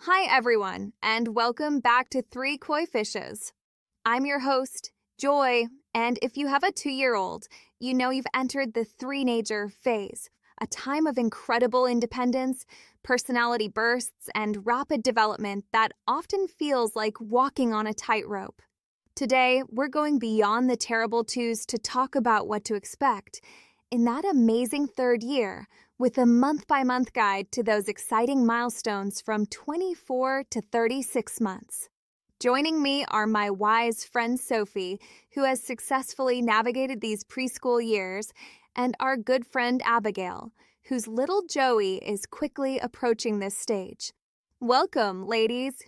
Hi, everyone, and welcome back to Three Koi Fishes. I'm your host, Joy, and if you have a 2-year-old, you know you've entered the three-nager phase, a time of incredible independence, personality bursts, and rapid development that often feels like walking on a tightrope. Today, we're going beyond the terrible twos to talk about what to expect in that amazing third year, with a month-by-month guide to those exciting milestones from 24 to 36 months. Joining me are my wise friend Sophie, who has successfully navigated these preschool years, and our good friend Abigail, whose little Joey is quickly approaching this stage. Welcome, ladies.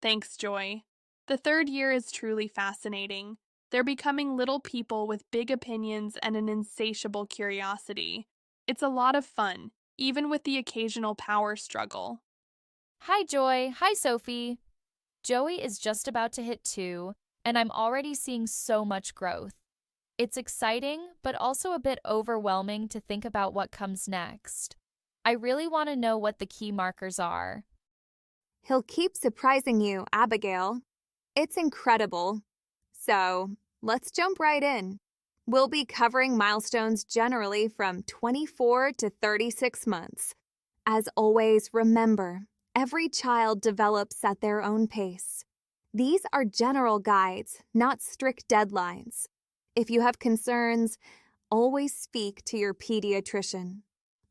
Thanks, Joy. The third year is truly fascinating. They're becoming little people with big opinions and an insatiable curiosity. It's a lot of fun, even with the occasional power struggle. Hi, Joy. Hi, Sophie. Joey is just about to hit 2, and I'm already seeing so much growth. It's exciting, but also a bit overwhelming to think about what comes next. I really want to know what the key markers are. He'll keep surprising you, Abigail. It's incredible. So, let's jump right in. We'll be covering milestones generally from 24 to 36 months. As always, remember, every child develops at their own pace. These are general guides, not strict deadlines. If you have concerns, always speak to your pediatrician.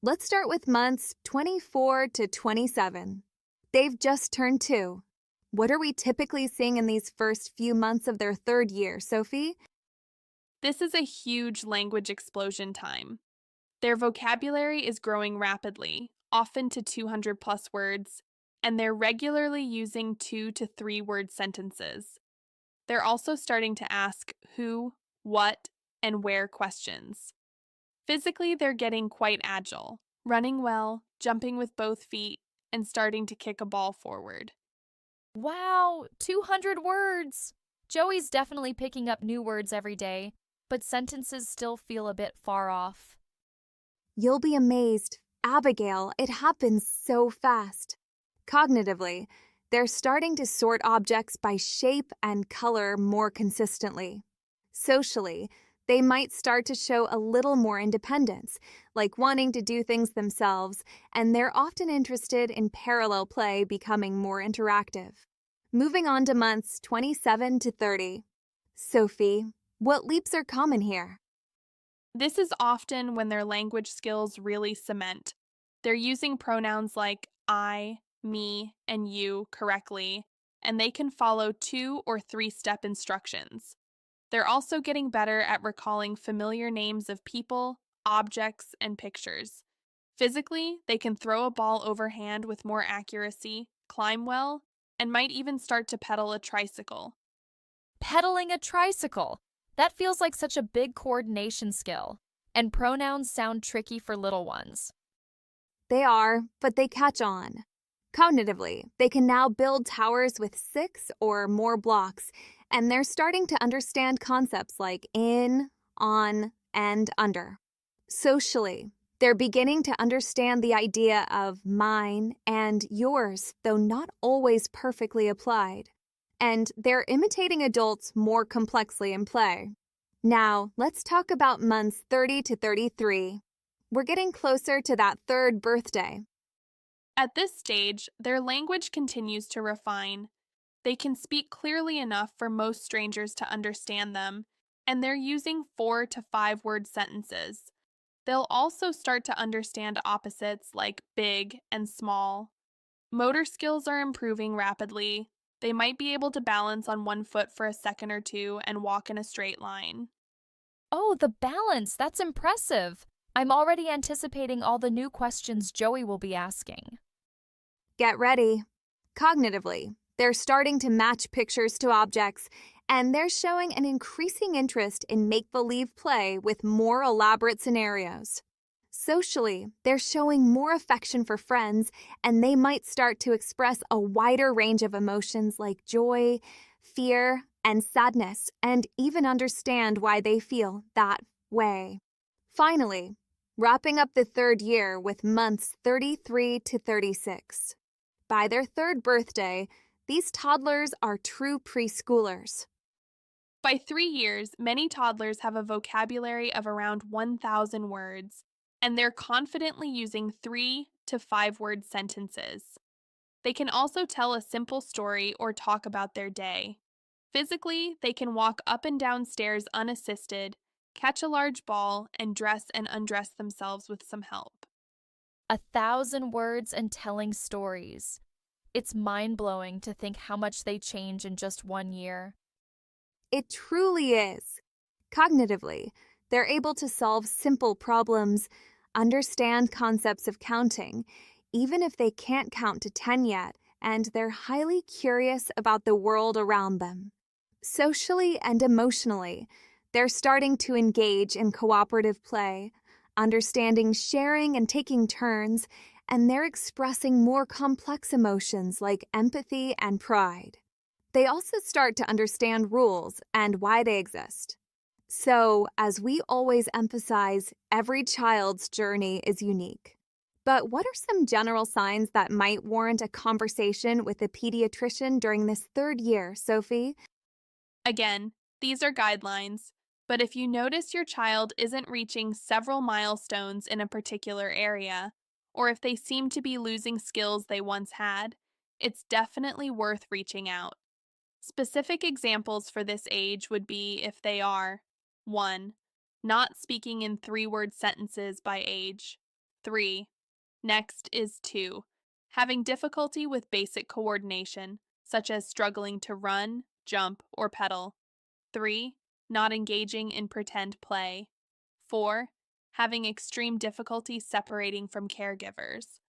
Let's start with months 24 to 27. They've just turned 2. What are we typically seeing in these first few months of their third year, Sophie? This is a huge language explosion time. Their vocabulary is growing rapidly, often to 200 plus words, and they're regularly using 2 to 3 word sentences. They're also starting to ask who, what, and where questions. Physically, they're getting quite agile, running well, jumping with both feet, and starting to kick a ball forward. Wow, 200 words! Joey's definitely picking up new words every day, but sentences still feel a bit far off. You'll be amazed. Abigail, it happens so fast. Cognitively, they're starting to sort objects by shape and color more consistently. Socially, they might start to show a little more independence, like wanting to do things themselves, and they're often interested in parallel play becoming more interactive. Moving on to months 27 to 30. Sophie, what leaps are common here? This is often when their language skills really cement. They're using pronouns like I, me, and you correctly, and they can follow 2 or 3-step instructions. They're also getting better at recalling familiar names of people, objects, and pictures. Physically, they can throw a ball overhand with more accuracy, climb well, and might even start to pedal a tricycle. Pedaling a tricycle! That feels like such a big coordination skill, and pronouns sound tricky for little ones. They are, but they catch on. Cognitively, they can now build towers with 6 or more blocks, and they're starting to understand concepts like in, on, and under. Socially, they're beginning to understand the idea of mine and yours, though not always perfectly applied. And they're imitating adults more complexly in play. Now, let's talk about months 30 to 33. We're getting closer to that third birthday. At this stage, their language continues to refine. They can speak clearly enough for most strangers to understand them, and they're using 4 to 5 word sentences. They'll also start to understand opposites like big and small. Motor skills are improving rapidly. They might be able to balance on one foot for a second or two and walk in a straight line. Oh, the balance! That's impressive! I'm already anticipating all the new questions Joey will be asking. Get ready. Cognitively, they're starting to match pictures to objects, and they're showing an increasing interest in make-believe play with more elaborate scenarios. Socially, they're showing more affection for friends, and they might start to express a wider range of emotions like joy, fear, and sadness, and even understand why they feel that way. Finally, wrapping up the third year with months 33 to 36. By their third birthday, these toddlers are true preschoolers. By 3 years, many toddlers have a vocabulary of around 1,000 words, and they're confidently using 3 to 5 word sentences. They can also tell a simple story or talk about their day. Physically, they can walk up and down stairs unassisted, catch a large ball, and dress and undress themselves with some help. 1,000 words and telling stories. It's mind-blowing to think how much they change in just 1 year. It truly is. Cognitively, they're able to solve simple problems, understand concepts of counting, even if they can't count to 10 yet, and they're highly curious about the world around them. Socially and emotionally, they're starting to engage in cooperative play, understanding sharing and taking turns, and they're expressing more complex emotions like empathy and pride. They also start to understand rules and why they exist. So, as we always emphasize, every child's journey is unique. But what are some general signs that might warrant a conversation with a pediatrician during this third year, Sophie? Again, these are guidelines, but if you notice your child isn't reaching several milestones in a particular area, or if they seem to be losing skills they once had, it's definitely worth reaching out. Specific examples for this age would be if they are 1. Not speaking in 3-word sentences by age. 3. Next is 2. Having difficulty with basic coordination, such as struggling to run, jump, or pedal. 3. Not engaging in pretend play. 4. Having extreme difficulty separating from caregivers.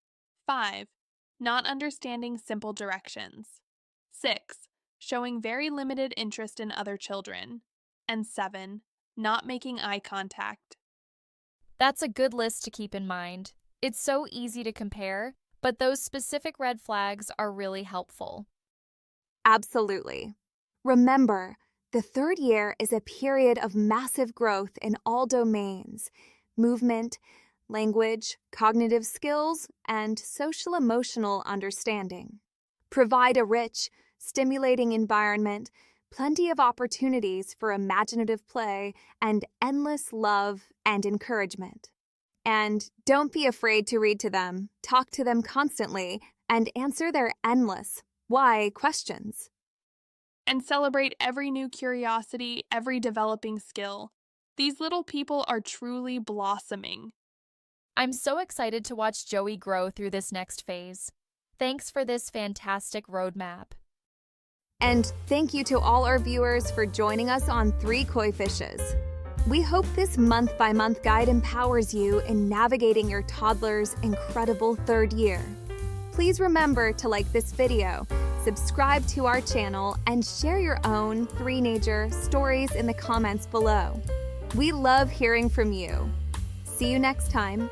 5. Not understanding simple directions. 6. Showing very limited interest in other children. And 7. Not making eye contact. That's a good list to keep in mind. It's so easy to compare, but those specific red flags are really helpful. Absolutely. Remember, the third year is a period of massive growth in all domains: movement, language, cognitive skills, and social-emotional understanding. Provide a rich, stimulating environment, plenty of opportunities for imaginative play, and endless love and encouragement. And don't be afraid to read to them, talk to them constantly, and answer their endless why questions. And celebrate every new curiosity, every developing skill. These little people are truly blossoming. I'm so excited to watch Joey grow through this next phase. Thanks for this fantastic roadmap. And thank you to all our viewers for joining us on 3 Koi Fishes. We hope this month-by-month guide empowers you in navigating your toddler's incredible third year. Please remember to like this video, subscribe to our channel, and share your own 3-nager stories in the comments below. We love hearing from you. See you next time.